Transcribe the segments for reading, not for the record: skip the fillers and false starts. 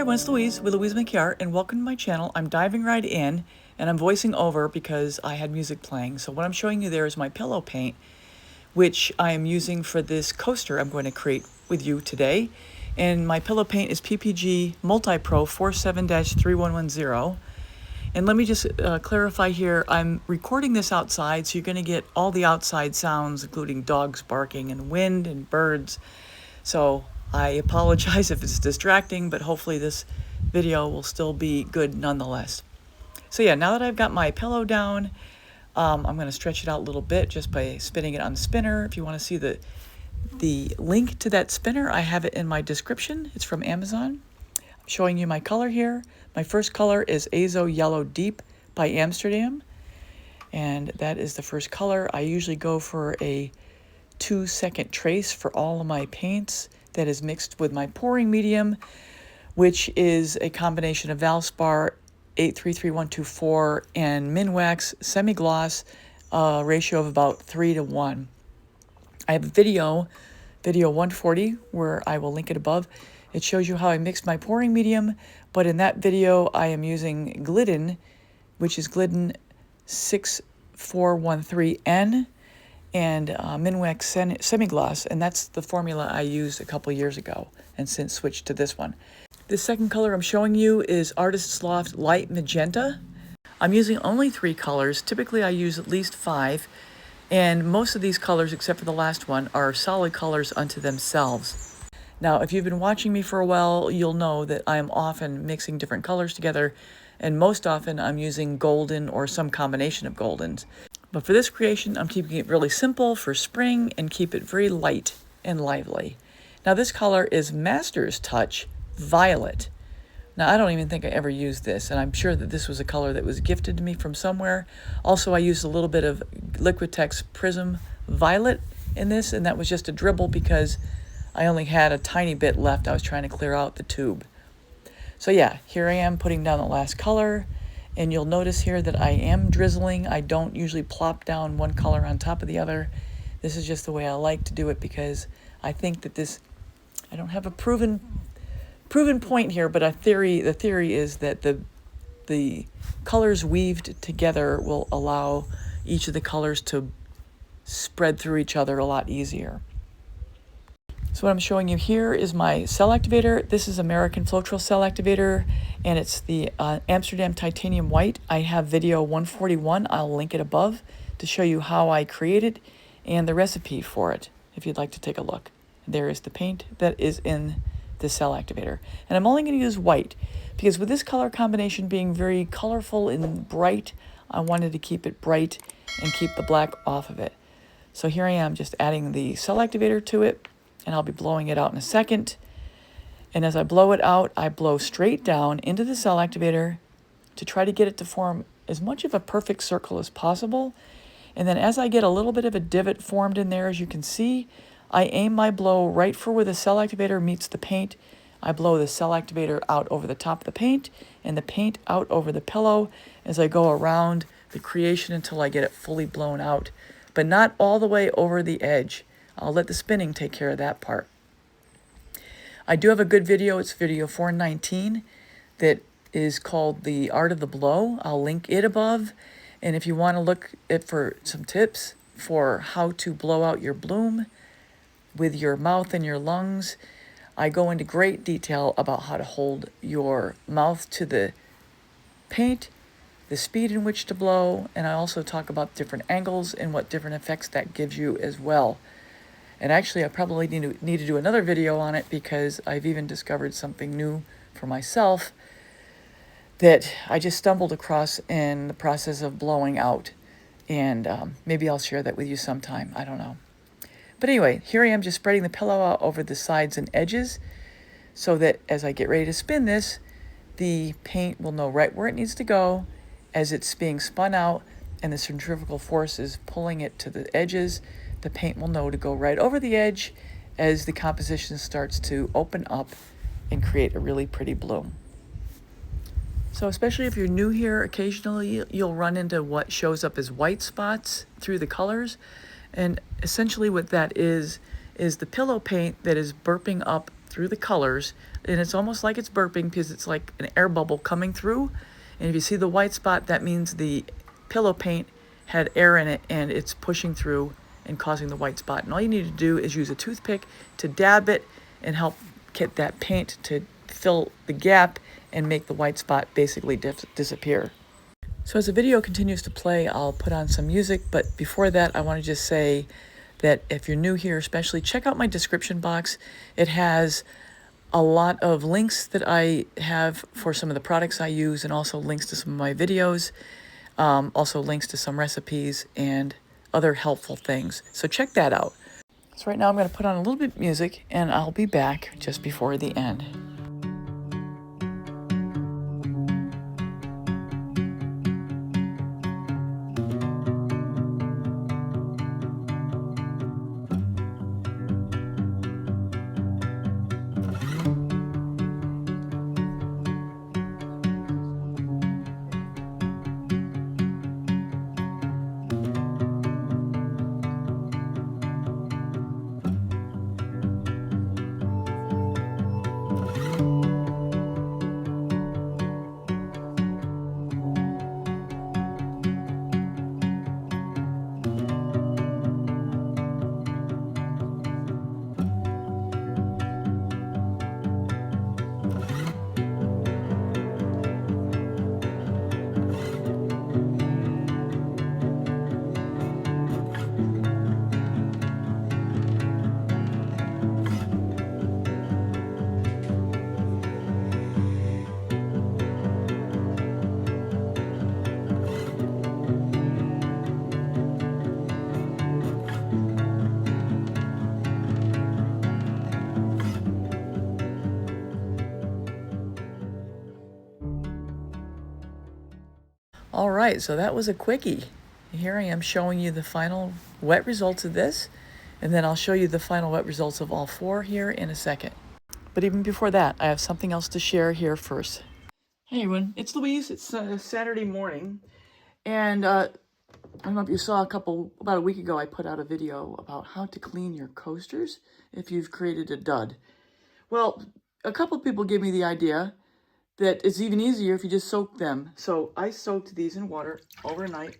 everyone, it's Louise with louisemckayart, and welcome to my channel. I'm diving right in, and I'm voicing over because I had music playing. So what I'm showing you there is my pillow paint, which I am using for this coaster I'm going to create with you today. And my pillow paint is PPG Multi-Pro 47-3110. And let me just clarify here, I'm recording this outside, so you're going to get all the outside sounds, including dogs barking and wind and birds. So I apologize if it's distracting, but hopefully this video will still be good nonetheless. So yeah, now that I've got my pillow down, I'm going to stretch it out a little bit just by spinning it on the spinner. If you want to see the link to that spinner, I have it in my description. It's from Amazon. I'm showing you my color here. My first color is Azo Yellow Deep by Amsterdam, and that is the first color. I usually go for a 2-second trace for all of my paints that is mixed with my pouring medium, which is a combination of Valspar 833124 and MinWax semi-gloss, ratio of about 3:1. I have a video 140, where I will link it above. It shows you how I mixed my pouring medium, but in that video I am using Glidden, which is Glidden 6413N, and MinWax semi-gloss, and that's the formula I used a couple years ago and since switched to this one. The second color I'm showing you is Artist's Loft Light Magenta. I'm using only 3 colors. Typically I use at least 5, and most of these colors, except for the last one, are solid colors unto themselves. Now, if you've been watching me for a while, you'll know that I am often mixing different colors together, and most often I'm using golden or some combination of goldens. But for this creation, I'm keeping it really simple for spring and keep it very light and lively. Now this color is Master's Touch Violet. Now I don't even think I ever used this, and I'm sure that this was a color that was gifted to me from somewhere. Also, I used a little bit of Liquitex Prism Violet in this, and that was just a dribble because I only had a tiny bit left. I was trying to clear out the tube. So yeah, here I am putting down the last color. And you'll notice here that I am drizzling. I don't usually plop down one color on top of the other. This is just the way I like to do it because I think that this, I don't have a proven point here, but the theory is that the colors weaved together will allow each of the colors to spread through each other a lot easier. So what I'm showing you here is my cell activator. This is American Floetrol cell activator, and it's the Amsterdam Titanium White. I have video 141. I'll link it above to show you how I created and the recipe for it, if you'd like to take a look. There is the paint that is in the cell activator. And I'm only going to use white because with this color combination being very colorful and bright, I wanted to keep it bright and keep the black off of it. So here I am just adding the cell activator to it, and I'll be blowing it out in a second. And as I blow it out, I blow straight down into the cell activator to try to get it to form as much of a perfect circle as possible. And then as I get a little bit of a divot formed in there, as you can see, I aim my blow right for where the cell activator meets the paint. I blow the cell activator out over the top of the paint and the paint out over the pillow as I go around the creation until I get it fully blown out, but not all the way over the edge. I'll let the spinning take care of that part. I do have a good video. It's video 419 that is called The Art of the Blow. I'll link it above. And if you want to look for some tips for how to blow out your bloom with your mouth and your lungs, I go into great detail about how to hold your mouth to the paint, the speed in which to blow, and I also talk about different angles and what different effects that gives you as well. And actually, I probably need to do another video on it because I've even discovered something new for myself that I just stumbled across in the process of blowing out. And maybe I'll share that with you sometime. I don't know. But anyway, here I am just spreading the pillow out over the sides and edges so that as I get ready to spin this, the paint will know right where it needs to go as it's being spun out and the centrifugal force is pulling it to the edges. The paint will know to go right over the edge as the composition starts to open up and create a really pretty bloom. So especially if you're new here, occasionally you'll run into what shows up as white spots through the colors. And essentially what that is the pillow paint that is burping up through the colors, and it's almost like it's burping because it's like an air bubble coming through. And if you see the white spot, that means the pillow paint had air in it and it's pushing through and causing the white spot. And all you need to do is use a toothpick to dab it and help get that paint to fill the gap and make the white spot basically disappear. So as the video continues to play, I'll put on some music, but before that, I want to just say that if you're new here especially, check out my description box. It has a lot of links that I have for some of the products I use, and also links to some of my videos, also links to some recipes and other helpful things. So check that out. So right now I'm going to put on a little bit of music, and I'll be back just before the end. All right, so that was a quickie. Here I am showing you the final wet results of this, and then I'll show you the final wet results of all four here in a second. But even before that, I have something else to share here first. Hey everyone, it's Louise. It's Saturday morning, and I don't know if you saw about a week ago, I put out a video about how to clean your coasters if you've created a dud. Well, a couple people gave me the idea that it's even easier if you just soak them. So I soaked these in water overnight.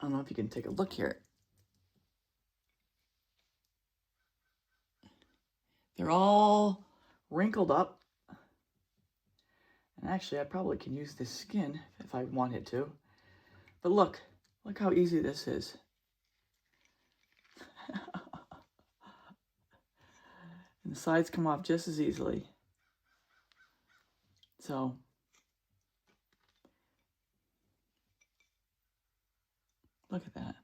I don't know if you can take a look here. They're all wrinkled up. And actually, I probably can use this skin if I wanted to. But look how easy this is. And the sides come off just as easily. So, look at that.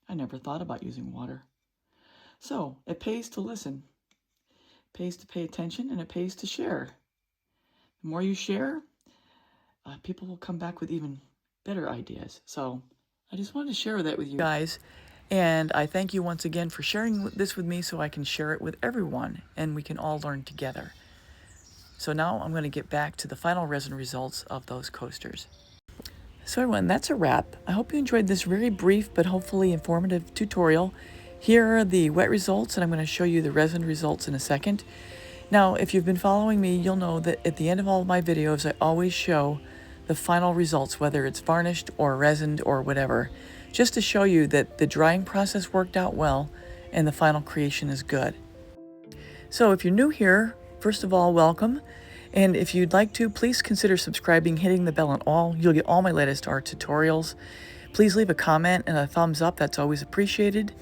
I never thought about using water. So, it pays to listen. It pays to pay attention, and it pays to share. The more you share, people will come back with even better ideas. So, I just wanted to share that with you guys. And I thank you once again for sharing this with me so I can share it with everyone and we can all learn together. So now I'm going to get back to the final resin results of those coasters. So everyone, that's a wrap. I hope you enjoyed this very brief but hopefully informative tutorial. Here are the wet results, and I'm going to show you the resin results in a second. Now, if you've been following me, you'll know that at the end of all of my videos, I always show the final results, whether it's varnished or resined or whatever, just to show you that the drying process worked out well and the final creation is good. So if you're new here, first of all, welcome. And if you'd like to, please consider subscribing, hitting the bell and all. You'll get all my latest art tutorials. Please leave a comment and a thumbs up. That's always appreciated.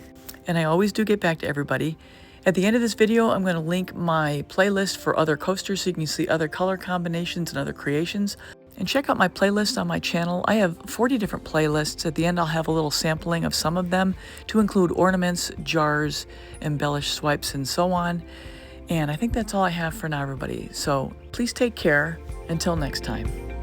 And I always do get back to everybody. At the end of this video, I'm going to link my playlist for other coasters so you can see other color combinations and other creations. And check out my playlist on my channel. I have 40 different playlists. At the end, I'll have a little sampling of some of them to include ornaments, jars, embellished swipes, and so on. And I think that's all I have for now, everybody. So please take care. Until next time.